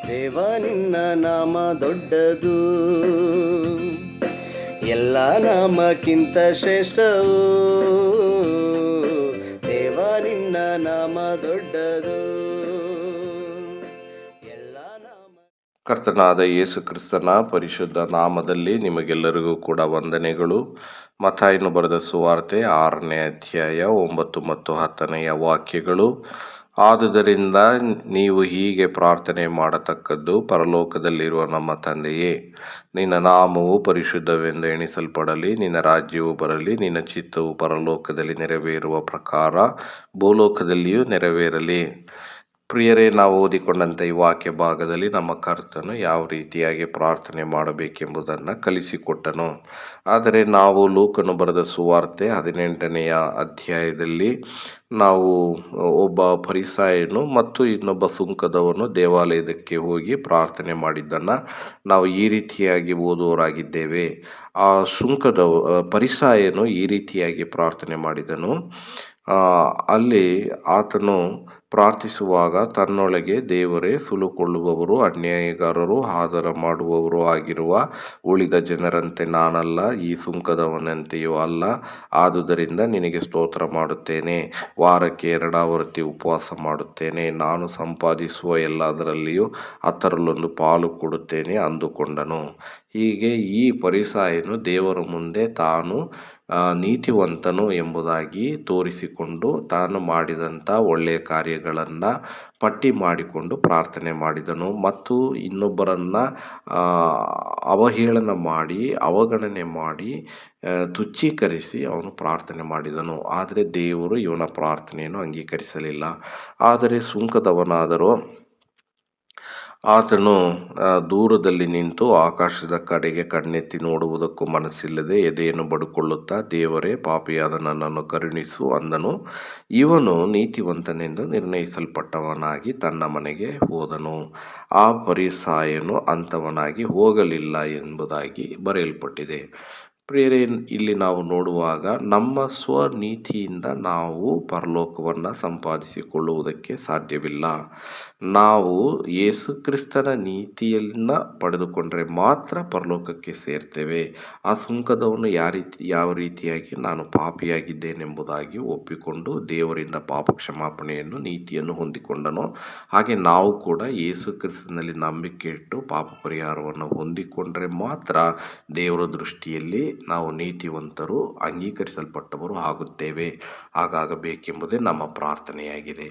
ದೇವ ನಿನ್ನ ನಾಮ ದೊಡ್ಡದು, ಎಲ್ಲ ನಾಮಕ್ಕಿಂತ ಶ್ರೇಷ್ಠವು. ದೇವ ನಿನ್ನ ನಾಮ ದೊಡ್ಡದು, ಎಲ್ಲ ನಾಮ. ಕರ್ತನಾದ ಯೇಸು ಕ್ರಿಸ್ತನ ಪರಿಶುದ್ಧ ನಾಮದಲ್ಲಿ ನಿಮಗೆಲ್ಲರಿಗೂ ಕೂಡ ವಂದನೆಗಳು. ಮತ್ತಾಯನು ಬರೆದ ಸುವಾರ್ತೆ 6ನೇ ಅಧ್ಯಾಯ 9 ಮತ್ತು 10ನೆಯ ವಾಕ್ಯಗಳು. ಆದುದರಿಂದ ನೀವು ಹೀಗೆ ಪ್ರಾರ್ಥನೆ ಮಾಡತಕ್ಕದ್ದು: ಪರಲೋಕದಲ್ಲಿರುವ ನಮ್ಮ ತಂದೆಯೇ, ನಿನ್ನ ನಾಮವು ಪರಿಶುದ್ಧವೆಂದು ಎಣಿಸಲ್ಪಡಲಿ, ನಿನ್ನ ರಾಜ್ಯವು ಬರಲಿ, ನಿನ್ನ ಚಿತ್ತವು ಪರಲೋಕದಲ್ಲಿ ನೆರವೇರುವ ಪ್ರಕಾರ ಭೂಲೋಕದಲ್ಲಿಯೂ ನೆರವೇರಲಿ. ಪ್ರಿಯರೇ, ನಾವು ಓದಿಕೊಂಡಂಥ ಈ ವಾಕ್ಯ ಭಾಗದಲ್ಲಿ ನಮ್ಮ ಕರ್ತನು ಯಾವ ರೀತಿಯಾಗಿ ಪ್ರಾರ್ಥನೆ ಮಾಡಬೇಕೆಂಬುದನ್ನು ಕಲಿಸಿಕೊಟ್ಟನು. ಆದರೆ ನಾವು ಲೂಕನು ಬರೆದ ಸುವಾರ್ತೆ 18ನೆಯ ಅಧ್ಯಾಯದಲ್ಲಿ ನಾವು ಒಬ್ಬ ಫರಿಸಾಯನು ಮತ್ತು ಇನ್ನೊಬ್ಬ ಸುಂಕದವನು ದೇವಾಲಯಕ್ಕೆ ಹೋಗಿ ಪ್ರಾರ್ಥನೆ ಮಾಡಿದ್ದನ್ನು ನಾವು ಈ ರೀತಿಯಾಗಿ ಓದುವವರಾಗಿದ್ದೇವೆ. ಆ ಫರಿಸಾಯನು ಈ ರೀತಿಯಾಗಿ ಪ್ರಾರ್ಥನೆ ಮಾಡಿದನು. ಅಲ್ಲಿ ಆತನು ಪ್ರಾರ್ಥಿಸುವಾಗ ತನ್ನೊಳಗೆ, ದೇವರೇ, ಸುಲುಕೊಳ್ಳುವವರು, ಅನ್ಯಾಯಗಾರರು, ಆದರ ಮಾಡುವವರು ಆಗಿರುವ ಉಳಿದ ಜನರಂತೆ ನಾನಲ್ಲ, ಈ ಸುಂಕದವನಂತೆಯೂ ಅಲ್ಲ. ಆದುದರಿಂದ ನಿನಗೆ ಸ್ತೋತ್ರ ಮಾಡುತ್ತೇನೆ, ವಾರಕ್ಕೆ 2 ಆವರ್ತಿ ಉಪವಾಸ ಮಾಡುತ್ತೇನೆ, ನಾನು ಸಂಪಾದಿಸುವ ಎಲ್ಲದರಲ್ಲಿಯೂ 10ರಲ್ಲೊಂದು ಪಾಲು ಕೊಡುತ್ತೇನೆ ಅಂದುಕೊಂಡನು. ಹೀಗೆ ಈ ಫರಿಸಾಯನು ದೇವರ ಮುಂದೆ ತಾನು ನೀತಿವಂತನು ಎಂಬುದಾಗಿ ತೋರಿಸಿಕೊಂಡು ತಾನು ಮಾಡಿದಂಥ ಒಳ್ಳೆಯ ಕಾರ್ಯಗಳನ್ನು ಪಟ್ಟಿ ಮಾಡಿಕೊಂಡು ಪ್ರಾರ್ಥನೆ ಮಾಡಿದನು ಮತ್ತು ಇನ್ನೊಬ್ಬರನ್ನು ಅವಹೇಳನ ಮಾಡಿ, ಅವಗಣನೆ ಮಾಡಿ, ತುಚ್ಛೀಕರಿಸಿ ಅವನು ಪ್ರಾರ್ಥನೆ ಮಾಡಿದನು. ಆದರೆ ದೇವರು ಇವನ ಪ್ರಾರ್ಥನೆಯನ್ನು ಅಂಗೀಕರಿಸಲಿಲ್ಲ. ಆದರೆ ಸುಂಕದವನಾದರೂ ಆತನು ದೂರದಲ್ಲಿ ನಿಂತು ಆಕಾಶದ ಕಡೆಗೆ ಕಣ್ಣೆತ್ತಿ ನೋಡುವುದಕ್ಕೂ ಮನಸ್ಸಿಲ್ಲದೆ ಎದೆಯನ್ನು ಬಡುಕೊಳ್ಳುತ್ತಾ, ದೇವರೇ, ಪಾಪಿಯಾದ ನನ್ನನ್ನು ಕರುಣಿಸು ಅಂದನು. ಇವನು ನೀತಿವಂತನೆಂದು ನಿರ್ಣಯಿಸಲ್ಪಟ್ಟವನಾಗಿ ತನ್ನ ಮನೆಗೆ ಹೋದನು. ಆ ಫರಿಸಾಯನು ಅಂಥವನಾಗಿ ಹೋಗಲಿಲ್ಲ ಎಂಬುದಾಗಿ ಬರೆಯಲ್ಪಟ್ಟಿದೆ. ಪ್ರಿಯರೇ, ಇಲ್ಲಿ ನಾವು ನೋಡುವಾಗ ನಮ್ಮ ಸ್ವನೀತಿಯಿಂದ ನಾವು ಪರಲೋಕವನ್ನು ಸಂಪಾದಿಸಿಕೊಳ್ಳುವುದಕ್ಕೆ ಸಾಧ್ಯವಿಲ್ಲ. ನಾವು ಯೇಸು ಕ್ರಿಸ್ತನ ನೀತಿಯನ್ನು ಪಡೆದುಕೊಂಡರೆ ಮಾತ್ರ ಪರಲೋಕಕ್ಕೆ ಸೇರ್ತೇವೆ. ಆ ಸುಂಕದವನು ಯಾವ ರೀತಿಯಾಗಿ ನಾನು ಪಾಪಿಯಾಗಿದ್ದೇನೆಂಬುದಾಗಿ ಒಪ್ಪಿಕೊಂಡು ದೇವರಿಂದ ಪಾಪ ಕ್ಷಮಾಪಣೆಯನ್ನು, ನೀತಿಯನ್ನು ಹೊಂದಿಕೊಂಡನೋ, ಹಾಗೆ ನಾವು ಕೂಡ ಯೇಸು ಕ್ರಿಸ್ತನಲ್ಲಿ ನಂಬಿಕೆ ಇಟ್ಟು ಪಾಪ ಪರಿಹಾರವನ್ನು ಹೊಂದಿಕೊಂಡರೆ ಮಾತ್ರ ದೇವರ ದೃಷ್ಟಿಯಲ್ಲಿ ನಾವು ನೀತಿವಂತರು, ಅಂಗೀಕರಿಸಲ್ಪಟ್ಟವರು ಆಗುತ್ತೇವೆ. ಹಾಗಾಗಬೇಕೆಂಬುದೇ ನಮ್ಮ ಪ್ರಾರ್ಥನೆಯಾಗಿದೆ.